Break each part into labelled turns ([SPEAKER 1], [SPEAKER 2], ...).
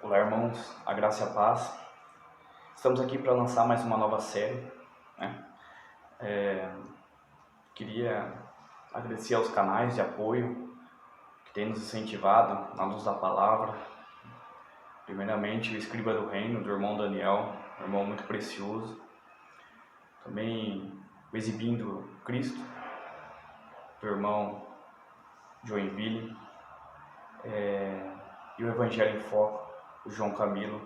[SPEAKER 1] Olá, irmãos, a graça e a paz. Estamos aqui para lançar mais uma nova série, né? Queria agradecer aos canais de apoio que têm nos incentivado na luz da palavra. Primeiramente, o Escriba do Reino, do irmão Daniel, um irmão muito precioso. Também o Exibindo Cristo, do irmão Joinville. E o Evangelho em Foco, o João Camilo,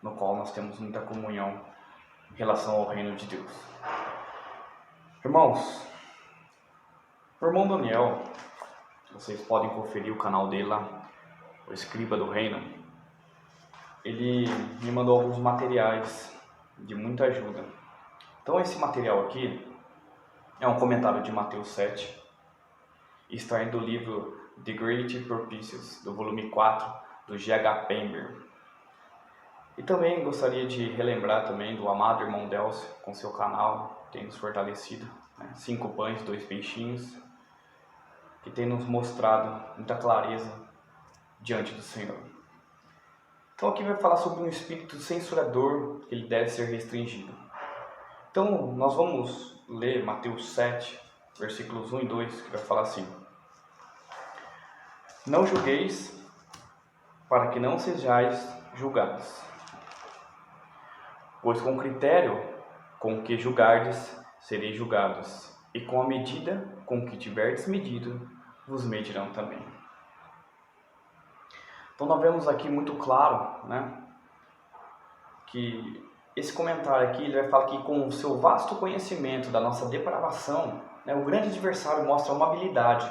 [SPEAKER 1] no qual nós temos muita comunhão em relação ao reino de Deus. Irmãos, o irmão Daniel, vocês podem conferir o canal dele lá, o Escriba do Reino. Ele me mandou alguns materiais de muita ajuda. Então esse material aqui é um comentário de Mateus 7, extraído do livro The Great Purposes, do volume 4, do G.H. Pember. E também gostaria de relembrar também do amado irmão Delcio, com seu canal, tem nos fortalecido, né? 5 pães, 2 peixinhos, que tem nos mostrado muita clareza diante do Senhor. Então aqui vai falar sobre um espírito censurador, que ele deve ser restringido. Então nós vamos ler Mateus 7, versículos 1 e 2, que vai falar assim: Não julgueis, para que não sejais julgados. Pois com o critério com que julgardes, sereis julgados, e com a medida com que tiverdes medido, vos medirão também. Então nós vemos aqui muito claro, né, que esse comentário aqui ele vai falar que com o seu vasto conhecimento da nossa depravação, né, o grande adversário mostra uma habilidade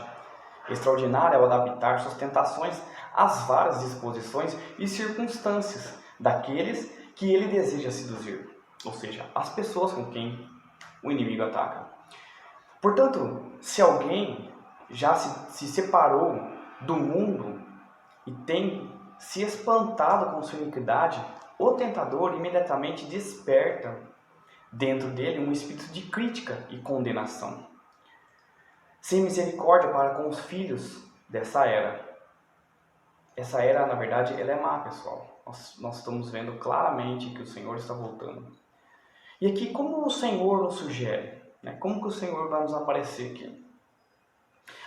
[SPEAKER 1] extraordinária ao adaptar sustentações às várias disposições e circunstâncias daqueles que ele deseja seduzir, ou seja, as pessoas com quem o inimigo ataca. Portanto, se alguém já se separou do mundo e tem se espantado com sua iniquidade, o tentador imediatamente desperta dentro dele um espírito de crítica e condenação, sem misericórdia para com os filhos dessa era. Essa era, na verdade, ela é má, pessoal. Nós estamos vendo claramente que o Senhor está voltando. E aqui, como o Senhor nos sugere? Né? Como que o Senhor vai nos aparecer aqui?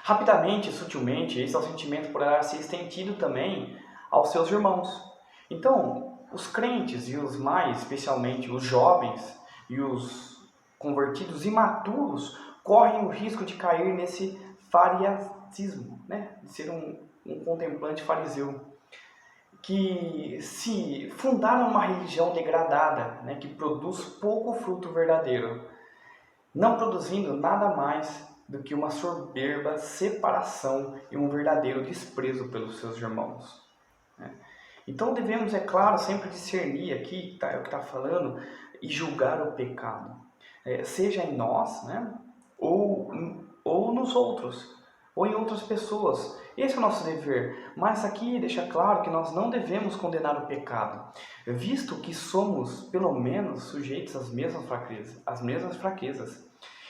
[SPEAKER 1] Rapidamente, sutilmente, esse sentimento poderá ser estendido também aos seus irmãos. Então, os crentes e os mais, especialmente os jovens e os convertidos imaturos, correm o risco de cair nesse farisaísmo, né? De ser um contemplante fariseu, que se fundaram uma religião degradada, né, que produz pouco fruto verdadeiro, não produzindo nada mais do que uma soberba separação e um verdadeiro desprezo pelos seus irmãos. Né? Então devemos, é claro, sempre discernir aqui, é o que está falando, e julgar o pecado, seja em nós, né, ou nos outros, ou em outras pessoas. Esse é o nosso dever. Mas aqui deixa claro que nós não devemos condenar o pecado, visto que somos, pelo menos, sujeitos às mesmas fraquezas.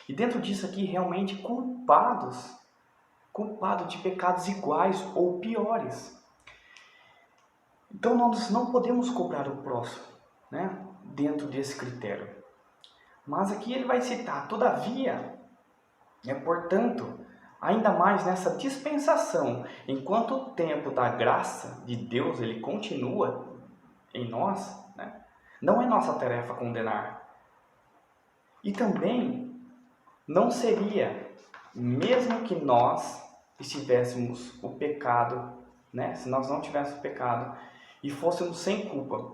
[SPEAKER 1] E dentro disso aqui, realmente culpados de pecados iguais ou piores. Então nós não podemos cobrar o próximo, né, dentro desse critério. Mas aqui ele vai citar, todavia, portanto, ainda mais nessa dispensação, enquanto o tempo da graça de Deus ele continua em nós, né, não é nossa tarefa condenar. E também não seria, mesmo que nós estivéssemos o pecado, né, se nós não tivéssemos o pecado e fôssemos sem culpa,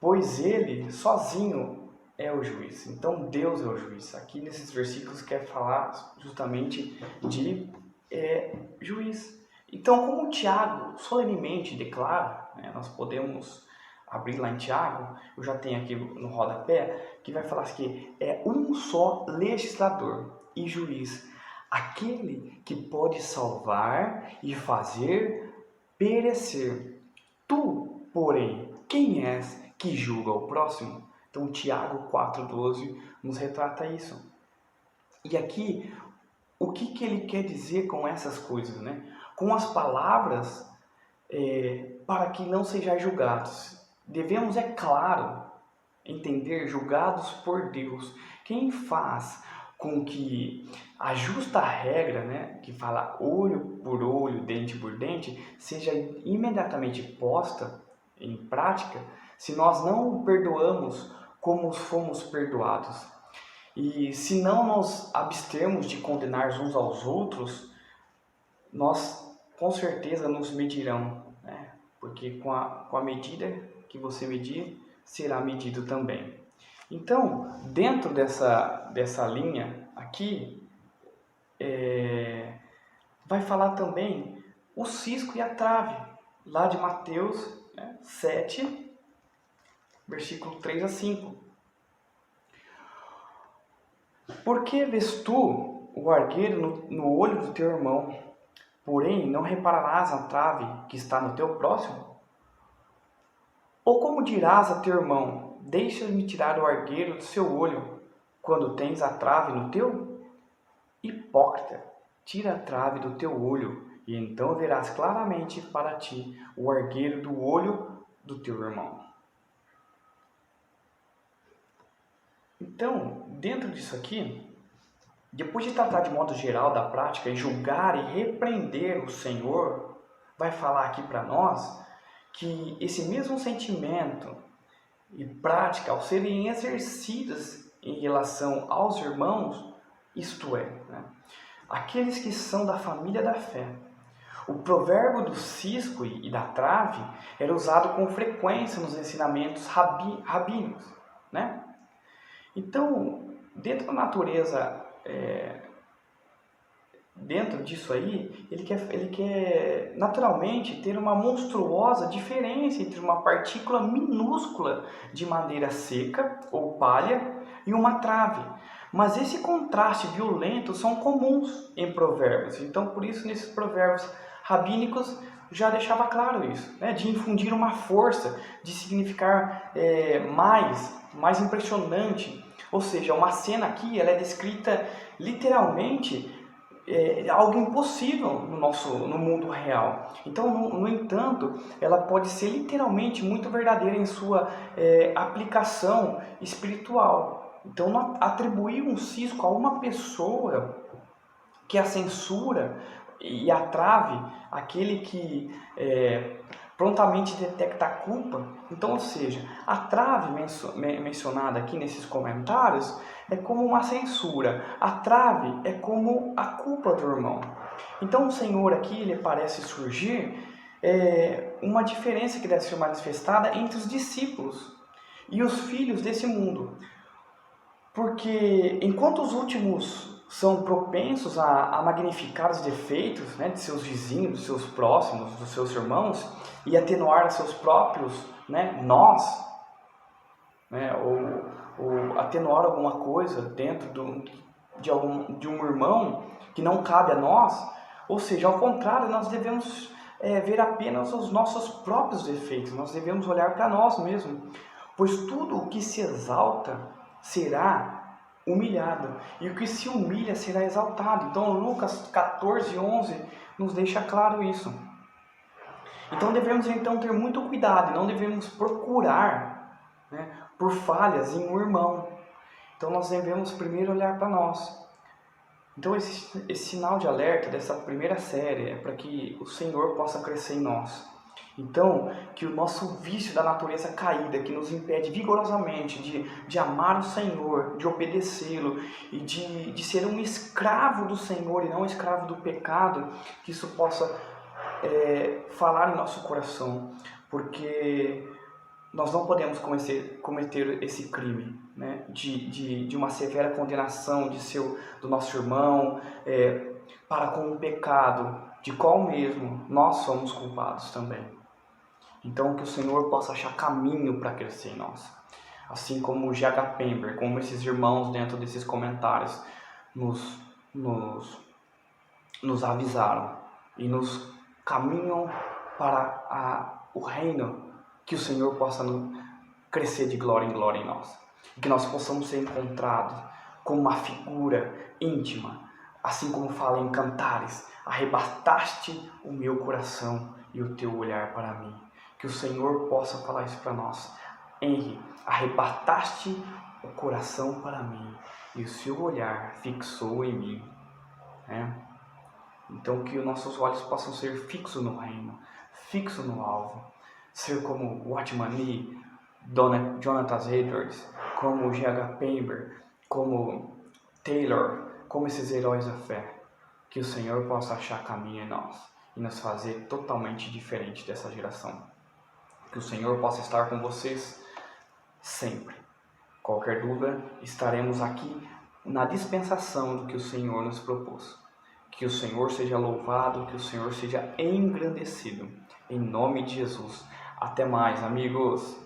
[SPEAKER 1] pois ele sozinho é o juiz. Então Deus é o juiz. Aqui nesses versículos quer falar justamente de juiz. Então, como Tiago solenemente declara, né, nós podemos abrir lá em Tiago, eu já tenho aqui no rodapé, que vai falar que é um só legislador e juiz, aquele que pode salvar e fazer perecer. Tu, porém, quem és que julga o próximo? Então, Tiago 4,12 nos retrata isso. E aqui, o que ele quer dizer com essas coisas, né? Com as palavras para que não sejais julgados. Devemos, é claro, entender julgados por Deus. Quem faz com que a justa regra, né, que fala olho por olho, dente por dente, seja imediatamente posta em prática, se nós não perdoamos como fomos perdoados. E se não nos abstermos de condenar uns aos outros, nós com certeza nos medirão, né? Porque com a medida que você medir, será medido também. Então, dentro dessa linha aqui, vai falar também o cisco e a trave, lá de Mateus, né, 7, versículo 3 a 5. Por que vês tu o argueiro no olho do teu irmão, porém não repararás a trave que está no teu próximo? Ou como dirás a teu irmão, deixa-me tirar o argueiro do seu olho, quando tens a trave no teu? Hipócrita, tira a trave do teu olho, e então verás claramente para ti o argueiro do olho do teu irmão. Então, dentro disso aqui, depois de tratar de modo geral da prática e julgar e repreender o Senhor, vai falar aqui para nós que esse mesmo sentimento e prática, ao serem exercidas em relação aos irmãos, isto é, né, aqueles que são da família da fé. O provérbio do cisco e da trave era usado com frequência nos ensinamentos rabínicos, né? Então, dentro da natureza, dentro disso aí, ele quer naturalmente ter uma monstruosa diferença entre uma partícula minúscula de madeira seca ou palha e uma trave. Mas esse contraste violento são comuns em provérbios. Então, por isso, nesses provérbios rabínicos já deixava claro isso, né? De infundir uma força, de significar mais impressionante. Ou seja, uma cena aqui ela é descrita literalmente algo impossível no mundo real. Então, no entanto, ela pode ser literalmente muito verdadeira em sua aplicação espiritual. Então, não atribuir um cisco a uma pessoa que a censura e a trave, aquele que prontamente detecta a culpa. Então, ou seja, a trave mencionada aqui nesses comentários é como uma censura. A trave é como a culpa do irmão. Então, o Senhor aqui, ele parece surgir uma diferença que deve ser manifestada entre os discípulos e os filhos desse mundo. Porque, enquanto os últimos são propensos a magnificar os defeitos, né, de seus vizinhos, dos seus próximos, dos seus irmãos, e atenuar seus próprios, né, nós, né, ou atenuar alguma coisa dentro de um irmão que não cabe a nós. Ou seja, ao contrário, nós devemos ver apenas os nossos próprios defeitos, nós devemos olhar para nós mesmos, pois tudo o que se exalta será humilhado, e o que se humilha será exaltado. Então Lucas 14:11 nos deixa claro isso. Então devemos ter muito cuidado, não devemos procurar, né, por falhas em um irmão. Então nós devemos primeiro olhar para nós. Então esse sinal de alerta dessa primeira série é para que o Senhor possa crescer em nós. Então, que o nosso vício da natureza caída, que nos impede vigorosamente de amar o Senhor, de obedecê-lo e de ser um escravo do Senhor e não um escravo do pecado, que isso possa falar em nosso coração, porque nós não podemos cometer esse crime, né, de uma severa condenação do nosso irmão para com o pecado, de qual mesmo nós somos culpados também. Então, que o Senhor possa achar caminho para crescer em nós. Assim como o G.H. Pember, como esses irmãos dentro desses comentários nos avisaram e nos caminham para o reino, que o Senhor possa crescer de glória em glória em nós. E que nós possamos ser encontrados como uma figura íntima, assim como fala em Cantares: arrebataste o meu coração e o teu olhar para mim. Que o Senhor possa falar isso para nós. Henry, arrebataste o coração para mim e o seu olhar fixou em mim. Então que os nossos olhos possam ser fixos no reino, fixos no alvo. Ser como Watchman Nee, Jonathan Edwards, como G.H. Pember, como Taylor, como esses heróis da fé. Que o Senhor possa achar caminho em nós e nos fazer totalmente diferente dessa geração. Que o Senhor possa estar com vocês sempre. Qualquer dúvida, estaremos aqui na dispensação do que o Senhor nos propôs. Que o Senhor seja louvado, que o Senhor seja engrandecido. Em nome de Jesus. Até mais, amigos!